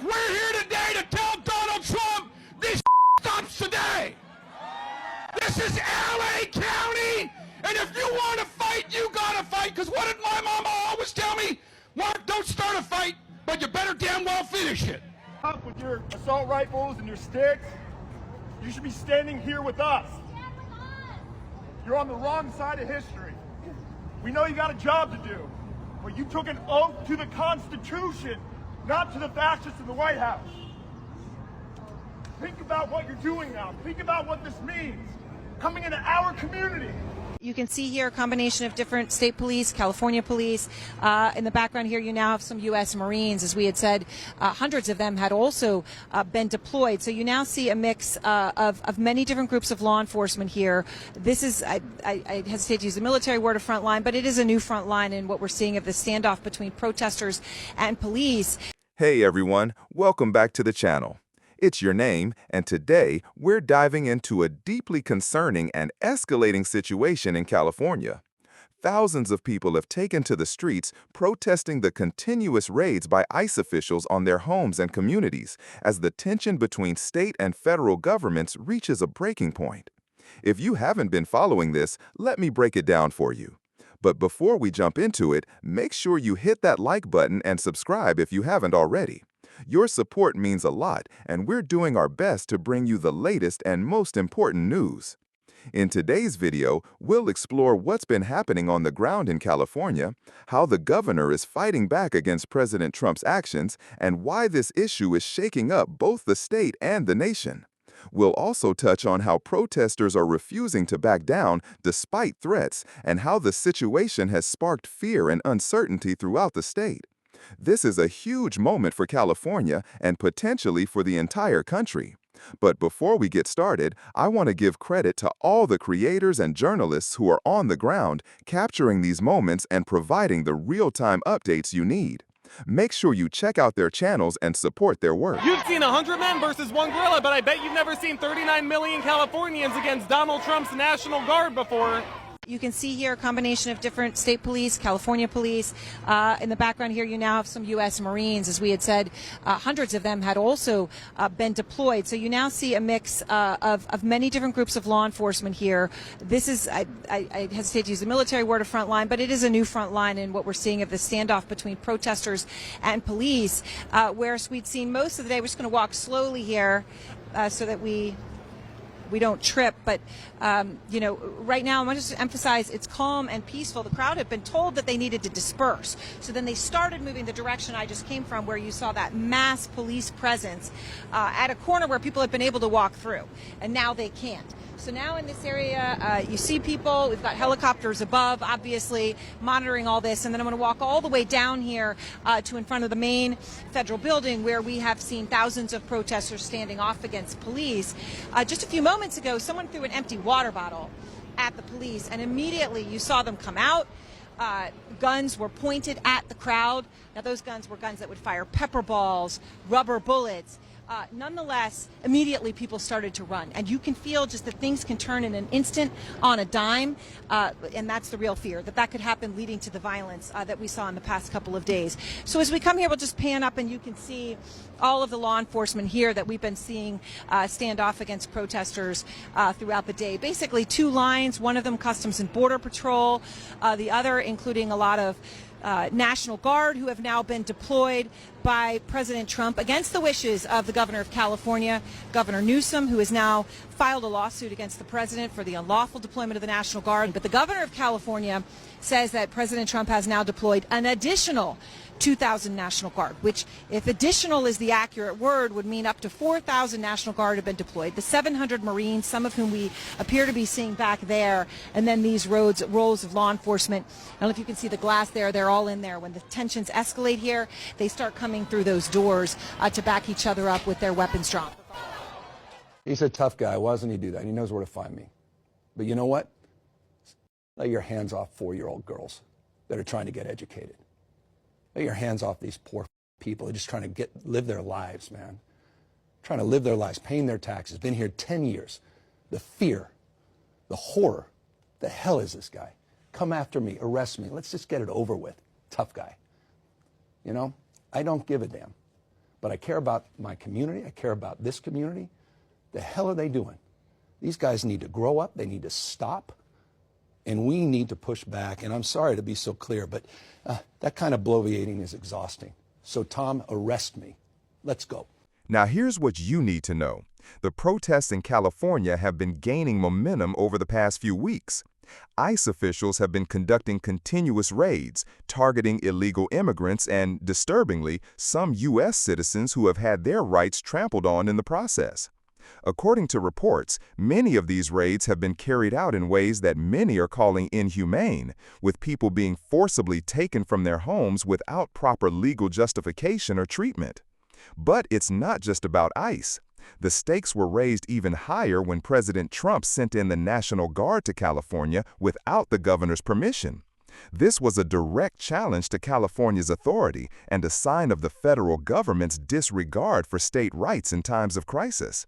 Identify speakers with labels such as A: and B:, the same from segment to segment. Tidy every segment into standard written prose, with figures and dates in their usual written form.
A: We're here today to tell Donald Trump this stops today. This is LA County, and if you want to fight, you gotta fight, because what did my mama always tell me? Mark, don't start a fight, but you better damn well finish it.
B: Up with your assault rifles and your sticks, you should be standing here with us. You're on the wrong side of history. We know you got a job to do, but you took an oath to the Constitution, not to the fascists in the White House. Think about what you're doing now. Think about what this means. Coming into our community.
C: You can see here a combination of different state police, California police. In the background here, you now have some U.S. Marines. As we had said, hundreds of them had also been deployed. So you now see a mix of many different groups of law enforcement here. This is, I hesitate to use the military word of front line, but it is a new front line in what we're seeing of the standoff between protesters and police.
D: Hey everyone, welcome back to the channel. It's Your Name, and today we're diving into a deeply concerning and escalating situation in California. Thousands of people have taken to the streets protesting the continuous raids by ICE officials on their homes and communities as the tension between state and federal governments reaches a breaking point. If you haven't been following this, let me break it down for you. But before we jump into it, make sure you hit that like button and subscribe if you haven't already. Your support means a lot, and we're doing our best to bring you the latest and most important news. In today's video, we'll explore what's been happening on the ground in California, how the governor is fighting back against President Trump's actions, and why this issue is shaking up both the state and the nation. We'll also touch on how protesters are refusing to back down despite threats, and how the situation has sparked fear and uncertainty throughout the state. This is a huge moment for California and potentially for the entire country. But before we get started, I want to give credit to all the creators and journalists who are on the ground, capturing these moments and providing the real-time updates you need. Make sure you check out their channels and support their work.
E: You've seen 100 men versus one gorilla, but I bet you've never seen 39 million Californians against Donald Trump's National Guard before.
C: You can see here a combination of different state police, California police. In the background here, you now have some U.S. Marines. As we had said, hundreds of them had also been deployed. So you now see a mix of many different groups of law enforcement here. This is, I hesitate to use the military word of front line, but it is a new front line in what we're seeing of the standoff between protesters and police. Whereas we'd seen most of the day, we're just going to walk slowly here so that we don't trip, but you know, right now I want to just emphasize it's calm and peaceful. The crowd had been told that they needed to disperse, so then they started moving the direction I just came from, where you saw that mass police presence at a corner where people had been able to walk through, and now they can't. So now in this area, you see people. We've got helicopters above, obviously, monitoring all this. And then I'm going to walk all the way down here to in front of the main federal building, where we have seen thousands of protesters standing off against police. Just a few moments ago, someone threw an empty water bottle at the police, and immediately you saw them come out. Guns were pointed at the crowd. Now, those guns were guns that would fire pepper balls, rubber bullets. Nonetheless, immediately people started to run, and you can feel just that things can turn in an instant, on a dime, and that's the real fear, that could happen, leading to the violence that we saw in the past couple of days. So as we come here, we'll just pan up, and you can see all of the law enforcement here that we've been seeing stand off against protesters throughout the day. Basically, two lines, one of them Customs and Border Patrol, the other including a lot of National Guard, who have now been deployed by President Trump against the wishes of the governor of California, Governor Newsom, who has now filed a lawsuit against the president for the unlawful deployment of the National Guard. But the governor of California says that President Trump has now deployed an additional 2,000 National Guard, which, if additional is the accurate word, would mean up to 4,000 National Guard have been deployed. The 700 Marines, some of whom we appear to be seeing back there, and then these rolls of law enforcement. I don't know if you can see the glass there. They're all in there. When the tensions escalate here, they start coming through those doors to back each other up with their weapons drawn.
F: He's a tough guy. Why doesn't he do that? He knows where to find me. But you know what? Lay your hands off 4-year-old girls that are trying to get educated. Lay your hands off these poor people who are just trying to live their lives, man. Trying to live their lives, paying their taxes, been here 10 years. The fear, the horror. The hell is this guy? Come after me, arrest me. Let's just get it over with. Tough guy. You know, I don't give a damn. but I care about my community. I care about this community. The hell are they doing? These guys need to grow up. They need to stop. And we need to push back. And I'm sorry to be so clear, but that kind of bloviating is exhausting. So, Tom, arrest me. Let's go.
D: Now here's what you need to know. The protests in California have been gaining momentum over the past few weeks. ICE officials have been conducting continuous raids, targeting illegal immigrants and, disturbingly, some U.S. citizens who have had their rights trampled on in the process. According to reports, many of these raids have been carried out in ways that many are calling inhumane, with people being forcibly taken from their homes without proper legal justification or treatment. But it's not just about ICE. The stakes were raised even higher when President Trump sent in the National Guard to California without the governor's permission. This was a direct challenge to California's authority and a sign of the federal government's disregard for state rights in times of crisis.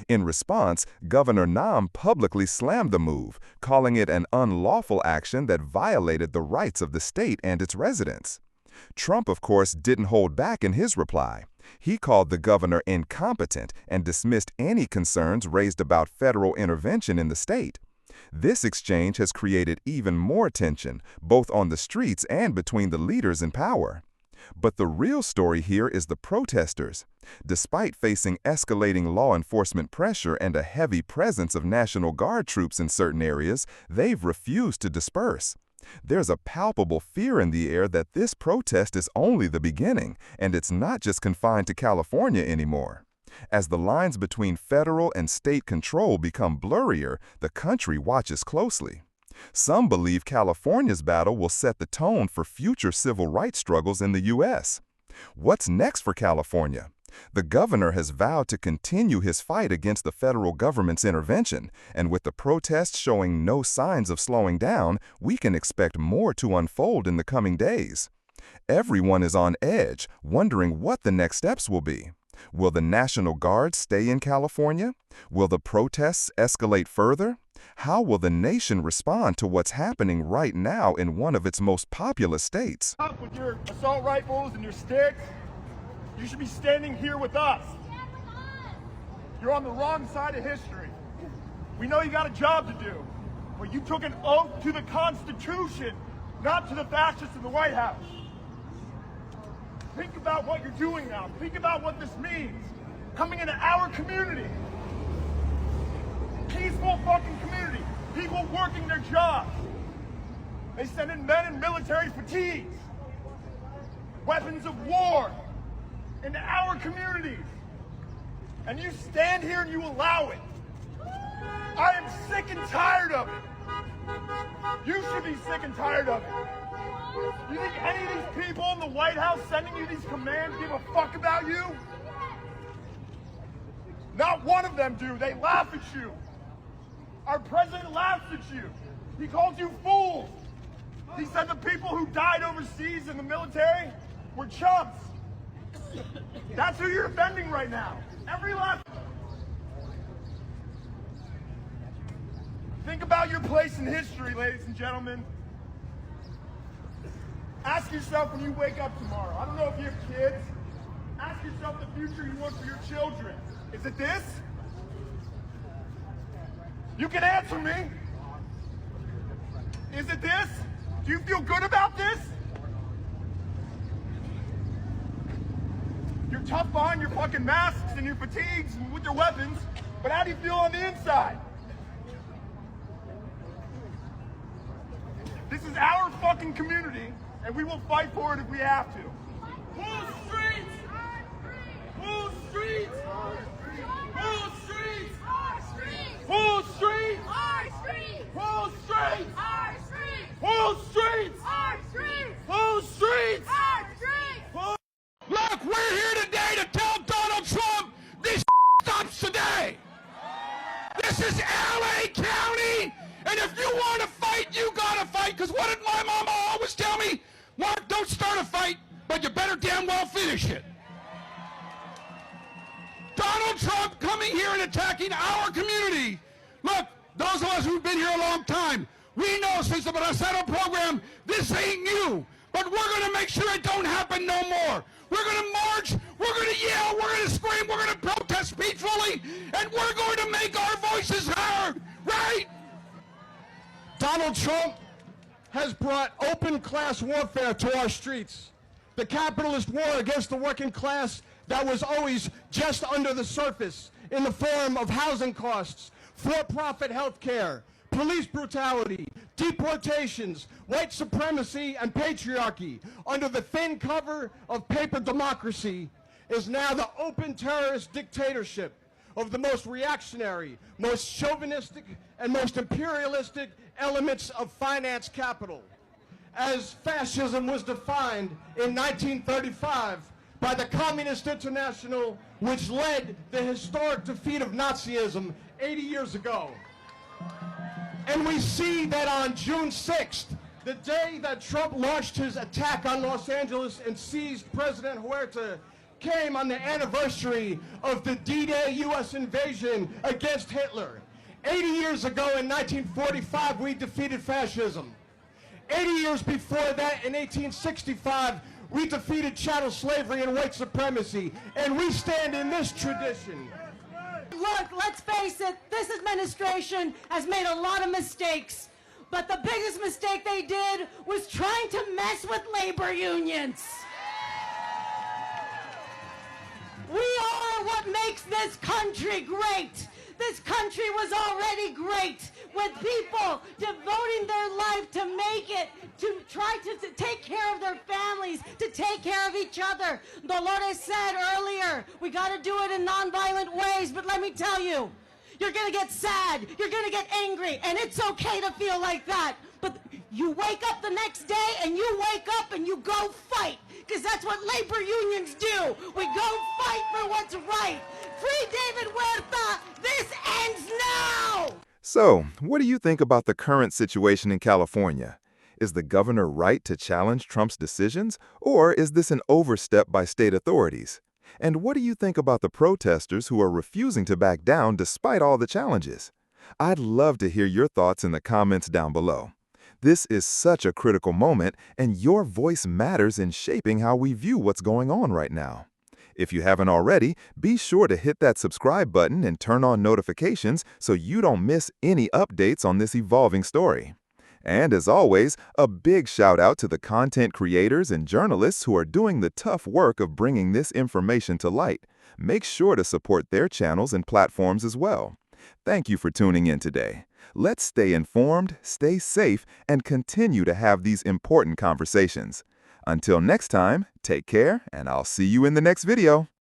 D: In response, Governor Nam publicly slammed the move, calling it an unlawful action that violated the rights of the state and its residents. Trump, of course, didn't hold back in his reply. He called the governor incompetent and dismissed any concerns raised about federal intervention in the state. This exchange has created even more tension, both on the streets and between the leaders in power. But the real story here is the protesters. Despite facing escalating law enforcement pressure and a heavy presence of National Guard troops in certain areas, they've refused to disperse. There's a palpable fear in the air that this protest is only the beginning, and it's not just confined to California anymore. As the lines between federal and state control become blurrier, the country watches closely. Some believe California's battle will set the tone for future civil rights struggles in the U.S. What's next for California? The governor has vowed to continue his fight against the federal government's intervention, and with the protests showing no signs of slowing down, we can expect more to unfold in the coming days. Everyone is on edge, wondering what the next steps will be. Will the National Guard stay in California? Will the protests escalate further? How will the nation respond to what's happening right now in one of its most populous states?
B: Up with your assault rifles and your sticks. You should be standing here with us. You're on the wrong side of history. We know you got a job to do, but you took an oath to the Constitution, not to the fascists in the White House. Think about what you're doing now. Think about what this means. Coming into our community. Peaceful fucking community. People working their jobs. They send in men in military fatigues. Weapons of war. Into our communities. And you stand here and you allow it. I am sick and tired of it. You should be sick and tired of it. You think any of these people in the White House sending you these commands give a fuck about you? Not one of them do. They laugh at you. Our president laughs at you. He calls you fools. He said the people who died overseas in the military were chumps. That's who you're offending right now. Every last. Think about your place in history, ladies and gentlemen. Ask yourself when you wake up tomorrow. I don't know if you have kids. Ask yourself the future you want for your children. Is it this? You can answer me. Is it this? Do you feel good about this? You're tough behind your fucking masks and your fatigues and with your weapons, but how do you feel on the inside? This is our fucking community, and we will fight for it if we have to. Whose streets? Whose streets? Whose streets? Whose streets? Whose streets? Whose streets? Whose streets?
A: Look, we're here today to tell Donald Trump this stops today. This is LA County, and if you want to fight, you gotta fight, because what did my mama always tell me? Mark, don't start a fight, but you better damn well finish it. Donald Trump coming here and attacking our community. Look, those of us who've been here a long time, we know since the Bracero program, this ain't new. But we're going to make sure it don't happen no more. We're going to march We're going to yell, we're going to scream, we're going to protest peacefully, and we're going to make our voices heard, right?
B: Donald Trump has brought open class warfare to our streets. The capitalist war against the working class that was always just under the surface in the form of housing costs, for-profit health care, police brutality, deportations, white supremacy, and patriarchy under the thin cover of paper democracy is now the open terrorist dictatorship of the most reactionary, most chauvinistic, and most imperialistic elements of finance capital. As fascism was defined in 1935 by the Communist International, which led the historic defeat of Nazism 80 years ago. And we see that on June 6th, the day that Trump launched his attack on Los Angeles and seized President Huerta, came on the anniversary of the D-Day U.S. invasion against Hitler. 80 years ago in 1945, we defeated fascism. 80 years before that, in 1865, we defeated chattel slavery and white supremacy, and we stand in this tradition.
G: Look, let's face it, this administration has made a lot of mistakes, but the biggest mistake they did was trying to mess with labor unions. We are what makes this country great. This country was already great with people devoting their life to make it, to try to take care of their families, to take care of each other. Dolores said earlier, we got to do it in nonviolent ways, but let me tell you, you're going to get sad, you're going to get angry, and it's okay to feel like that. But you wake up the next day and you wake up and you go fight, because that's what labor unions do. We go fight for what's right. Free David Huerta! This ends now!
D: So, what do you think about the current situation in California? Is the governor right to challenge Trump's decisions, or is this an overstep by state authorities? And what do you think about the protesters who are refusing to back down despite all the challenges? I'd love to hear your thoughts in the comments down below. This is such a critical moment, and your voice matters in shaping how we view what's going on right now. If you haven't already, be sure to hit that subscribe button and turn on notifications so you don't miss any updates on this evolving story. And as always, a big shout out to the content creators and journalists who are doing the tough work of bringing this information to light. Make sure to support their channels and platforms as well. Thank you for tuning in today. Let's stay informed, stay safe, and continue to have these important conversations. Until next time, take care, and I'll see you in the next video.